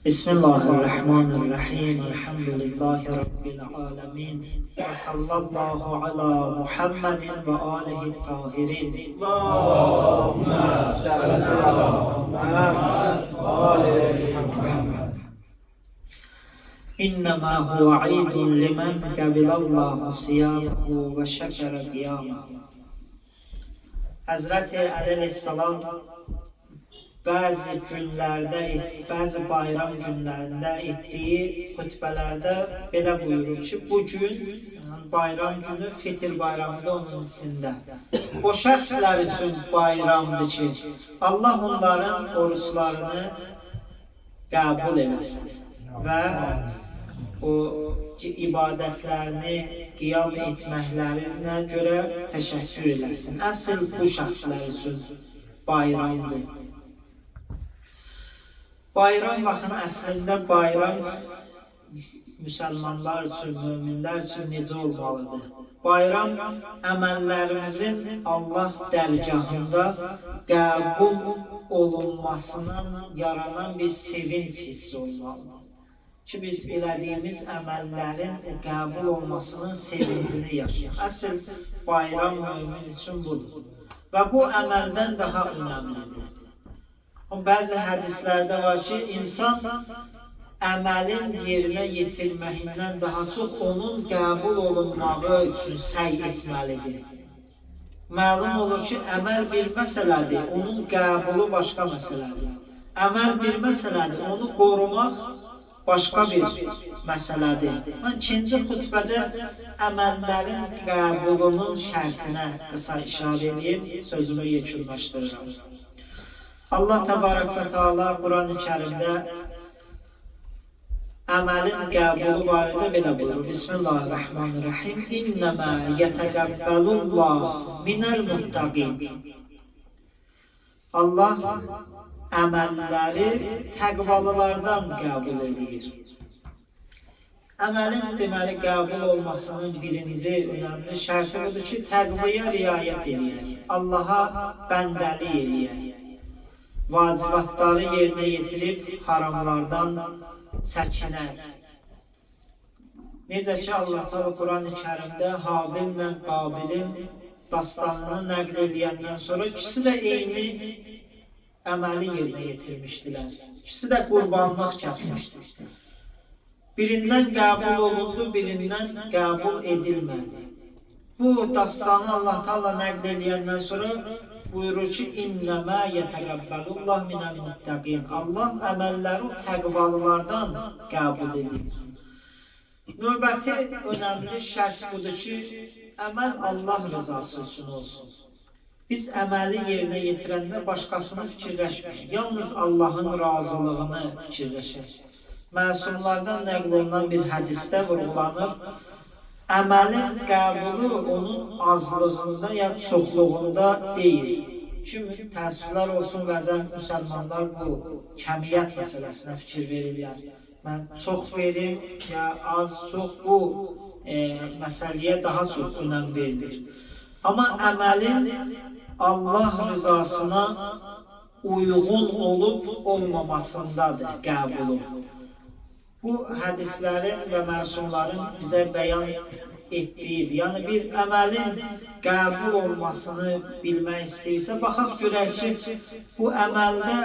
Bismillahirrahmanirrahim. Elhamdülillahi Rabbil alemin. Ve sallallahu ala Muhammedin ve alihi tahirin. Allahümme salli ala Muhammed ve ali Muhammed. İnnemâ huve idun limen gabilallahu siyâmehu ve şekere kıyâmehu. Hazreti Aleyhisselam bazı günlərdə, bazı bayram günlərində etdiyi xutbələrdə belə buyurur ki, bu gün bayram günü Fitir bayramıdır onun içində. O şəxslər üçün bayramdır ki, Allah onların oruçlarını qəbul eləsin və o ibadətlərini qiyam etməklərinə görə təşəkkür eləsin. Əsl bu şəxslər üçün bayramdır. Bayram, baxın, əslində bayram müsəlmanlar üçün, möminlər üçün necə olmalıdır? Bayram əməllərimizin Allah dərgahında qəbul olunmasından yaranan bir sevinç hissi olmalıdır. Ki biz elədiyimiz əməllərin qəbul olmasının sevincini yaşayaq. Əsl bayram mömin üçün budur. Və bu əməldən daha önəmlidir. Bəzi hədislərdə var ki, insan əməlin yerinə yetirməyindən daha çox onun qəbul olunmağı üçün səy etməlidir. Məlum olur ki, əməl bir məsələdir, onun qəbulu başqa məsələdir. Əməl bir məsələdir, onu qorumaq başqa bir məsələdir. Mən ikinci xutbədə əməllərin qəbulunun şərtinə qısa işarə edeyim, sözümü yekunlaşdırıram. Allah Təbarək və Teala Quran-ı Kərimdə əməlin qəbulu barədə belə buyurur. Bismillahirrahmanirrahim. İnnəmə yətəqəbbəlullah minəl muttaqin. Allah əməlləri təqvalılardan qəbul edir. Əməlin deməli qəbul olmasının birinci önəmli şərti budur ki, təqvaya riayət edək, Allaha bəndəlik edək. Vacibatları yerinə yetirib haramlardan çəkinək. Necə ki, Allah Teala Quran-ı Kərimdə Habillə Qabilin dastanını nəql edəndən sonra ikisi də eyni əməli yerinə yetirmişdilər. İkisi də qurbanlıq kəsmişdir. Birindən qəbul olundu, birindən qəbul edilmədi. Bu dastanı Allah Teala nəql edəndən sonra buyurur ki, İnnəmə yətəqəbbəlullah minəl muttaqin. Allah əməlləri təqvalılardan qəbul edir. Növbəti önəmli şərt budur ki, əməl Allah rızası üçün olsun. Biz əməli yerinə yetirəndə başqasını fikirləşməyik. Yalnız Allahın razılığını fikirləşək. Məsumlardan nəql olunan bir hədisdə vurğulanır. Əməlin qəbulu onun azlığında ya çoxluğunda deyil. Çünki təəssüflər olsun, bəzən müsəlmanlar bu kəmiyyət məsələsinə fikir verirlər. Mən çox verim ya az, çox bu məsələyə daha çox önəm verilir. Amma əməlin Allah rızasına uyğun olub olmamasındadır qəbulu. Bu hədislərin və məsumların bizə bəyan etdiyidir. Yəni bir əməlin qəbul olmasını bilmək istəyirsə, baxaq görək ki, bu əməldə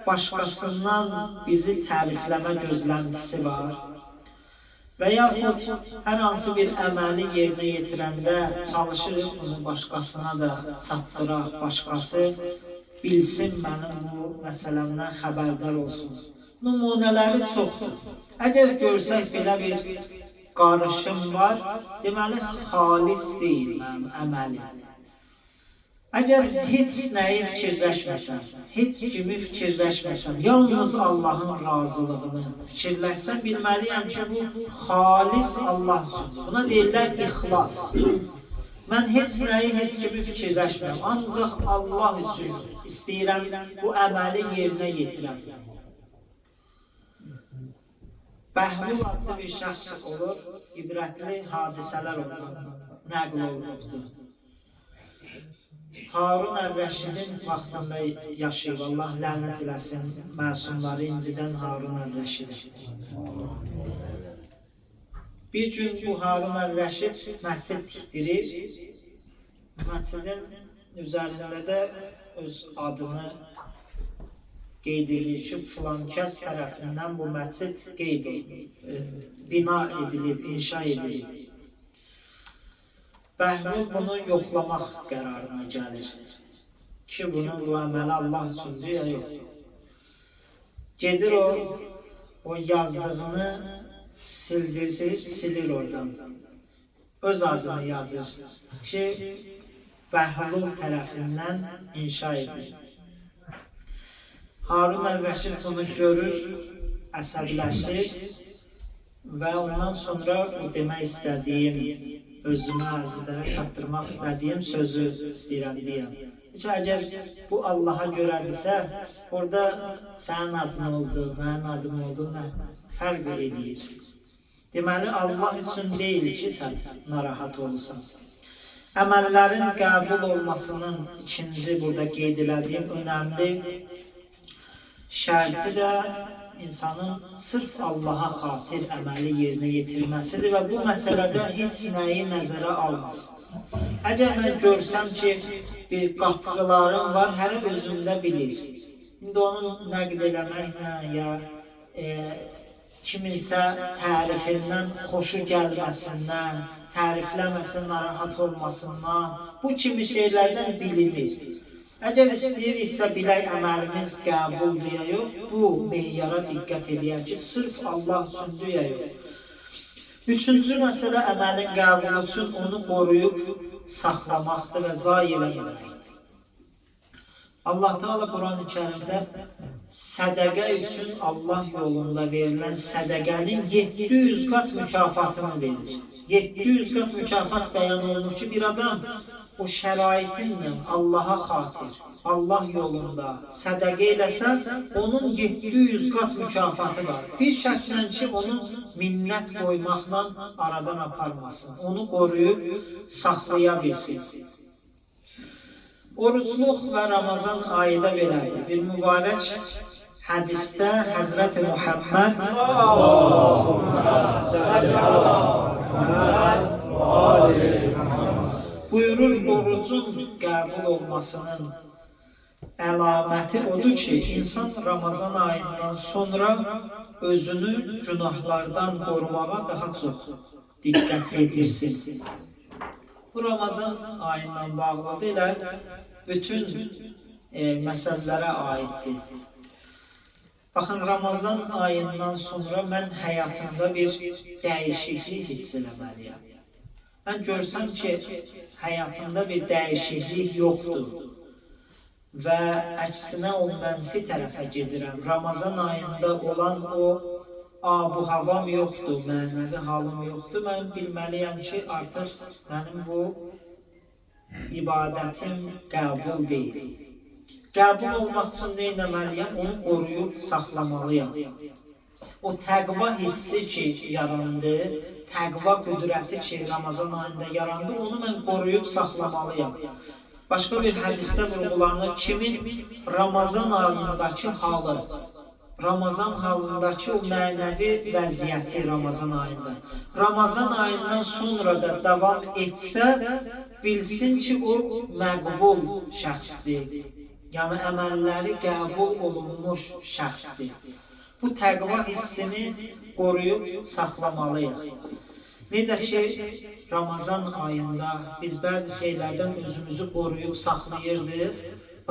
başqasından bizi tərifləmə gözləntisi var. Və yaxud hər hansı bir əməli yerinə yetirəndə çalışırıq bunu başqasına da çatdıraq, başqası bilsin, mənim bu məsələmdən xəbərdar olsun. Nümunələri çoxdur. Əgər görsək belə bir qarışım var, deməli xalis deyil mənim əməlim. Əgər heç nəyi fikirləşməsəm, heç kimi fikirləşməsəm, yalnız Allahın razılığını fikirləşsəm, bilməliyəm ki, bu xalis Allah üçündür. Buna deyirlər ixlas. Mən heç nəyi, heç kimi fikirləşmirəm, ancaq Allah üçün istəyirəm bu əməli yerinə yetirəm. Bəhlul adlı bir şəxs olur, ibrətli hadisələr ondan nəql olunubdur. Harun Ər-Rəşidin vaxtında yaşayıb, Allah lənət eləsin, məsumları incidən Harun Ər-Rəşidi. Bir gün bu Harun Ər-Rəşid məscid tikdirir. Məscidin üzərində də öz adını qeyd edir ki, filan kəs tərəfindən bu məscid qeyd edilib, bina edilib, inşa edilib. Bəhlul bunu yoxlamaq qərarına gəlir ki, bunun bu əməli Allah üçündür ya yox. Gedir o yazdığını silir oradan. Öz adını yazır ki, Bəhlul tərəfindən inşa edilir. Harun Ər-Rəşid bunu görür, əsəbləşir və ondan sonra demək istədiyim, özümə əzizlərə çatdırmaq istədiyim sözü istəyirəm deyəm. Əgər bu Allaha görədirsə, orada sənin adın oldu, mənim adım oldu, fərq edir. Deməli, Allah üçün deyil ki, sən narahat olursan. Əməllərin qəbul olmasının ikinci burada qeyd elədiyim önəmli şərti də insanın sırf Allaha xatir əməli yerinə yetirməsidir və bu məsələdə heç nəyi nəzərə almasın. Əgər mən görsəm ki, bir qatqılarım var, hər özündə bilir. İndi onu nəql eləməklə ya kiminsə tərifindən xoşu gəlməsindən, tərifləməsin, narahat olmasından, bu kimi şeylərdən bilinir. Əgər istəyiriksə bilək əməlimiz qəbuldur ya yox, bu meyyara diqqət eləyək ki, sırf Allah üçündür ya yox. Üçüncü məsələ əməlin qəbulu üçün onu qoruyub saxlamaqdır və zayi eləməkdir. Allah Teala Quran-ı Kərimdə sədəqə üçün Allah yolunda verilən sədəqənin 700 qat mükafatını verir. 700 qat mükafat bəyan olunur ki, bir adam o şəraitinlə Allaha xatir, Allah yolunda sədəqə eləsə, onun 700 qat mükafatı var. Bir şərtlə ki, onu minnət qoymaqla aradan aparmasın, onu qoruyub saxlaya bilsin. Orucluq və Ramazan ayı da belədir. Bir mübarək hədisdə Həzrəti Muhammed buyurur, orucun qəbul olmasının əlaməti odur ki, insan Ramazan ayından sonra özünü günahlardan qorumağa daha çox diqqət yetirsin. Bu Ramazan ayından bağlıdır, elə bütün məsələlərə aiddir. Baxın, Ramazan ayından sonra mən həyatımda bir dəyişiklik hiss eləməliyəm. Mən görsəm ki, həyatımda bir dəyişiklik yoxdur və əksinə o mənfi tərəfə gedirəm. Ramazan ayında olan o abu-havam yoxdur, mənəvi halım yoxdur. Mən bilməliyəm ki, artıq mənim bu ibadətim qəbul deyil. Qəbul olmaq üçün nə etməliyəm? Onu qoruyub saxlamalıyam. O təqva hissi ki yarandı, təqva qüdrəti ki Ramazan ayında yarandı, onu mən qoruyub saxlamalıyam. Başqa bir hədisdə vurğulanır, kimin Ramazan ayındakı halı, Ramazan halındakı o mənəvi vəziyyəti Ramazan ayında, Ramazan ayından sonra da davam etsə, bilsin ki, o məqbul şəxsdir. Yəni, əməlləri qəbul olunmuş şəxsdir. Bu təqva hissini qoruyub saxlamalıyıq. Necə ki, Ramazan ayında biz bəzi şeylərdən özümüzü qoruyub saxlayırdıq,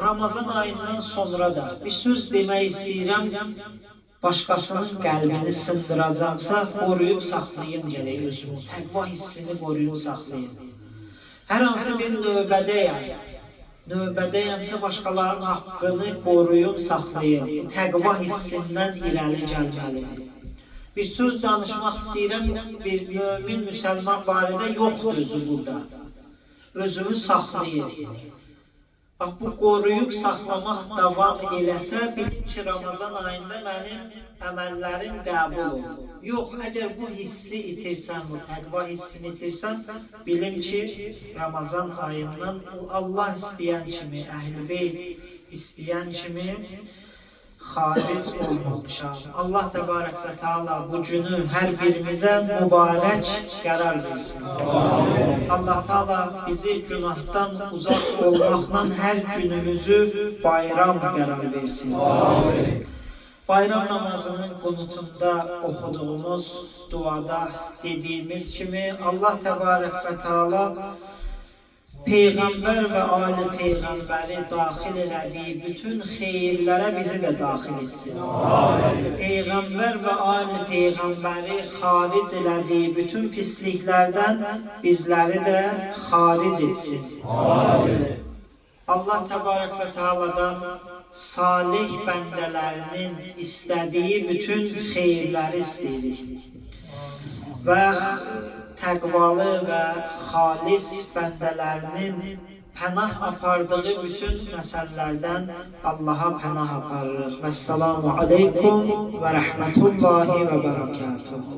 Ramazan ayından sonra da bir söz demək istəyirəm, başqasının qəlbini sındıracaqsa, qoruyub saxlayım gələk özümü, təqva hissini qoruyub saxlayım. Hər hansı bir növbədəyəmsə başqalarının haqqını qoruyub saxlayım, təqva hissindən irəli gəlməlidir. Bir söz danışmaq istəyirəm, bir mömin, müsəlman barədə yoxdur özü burada. Özümü saxlayım. Bax, bu qoruyub saxlamaq davam eləsə, bilin ki, Ramazan ayında mənim əməllərim qəbul olur. Yox, əgər bu hissi itirsən, bu təqva hissini itirsən, bilin ki, Ramazan ayından Allah istəyən kimi, Əhl-i Beyt istəyən kimi xaric olmamışam. Allah Təbarək və Teala bu günü hər birimizə mübarək qərar versin. Allah Teala bizi günahdan uzaq olmaqla hər günümüzü bayram qərar versin. Bayram namazının qunutunda oxuduğumuz duada dediyimiz kimi Allah Təbarək və Teala Peyğəmbər və ali Peyğəmbəri daxil elədiyi bütün xeyirlərə bizi də daxil etsin. Peyğəmbər və ali Peyğəmbəri xaric elədiyi bütün pisliklərdən bizləri də xaric etsin. Allah Təbarək və Teala'dan salih bəndələrinin istədiyi bütün xeyirləri istəyirik. Və təqvalı və xalis bəndələrinin pənah apardığı bütün məsələlərdən Allaha pənah aparırıq. Vəssalamu aleykum və rəhmətullahi və bərəkatuhu.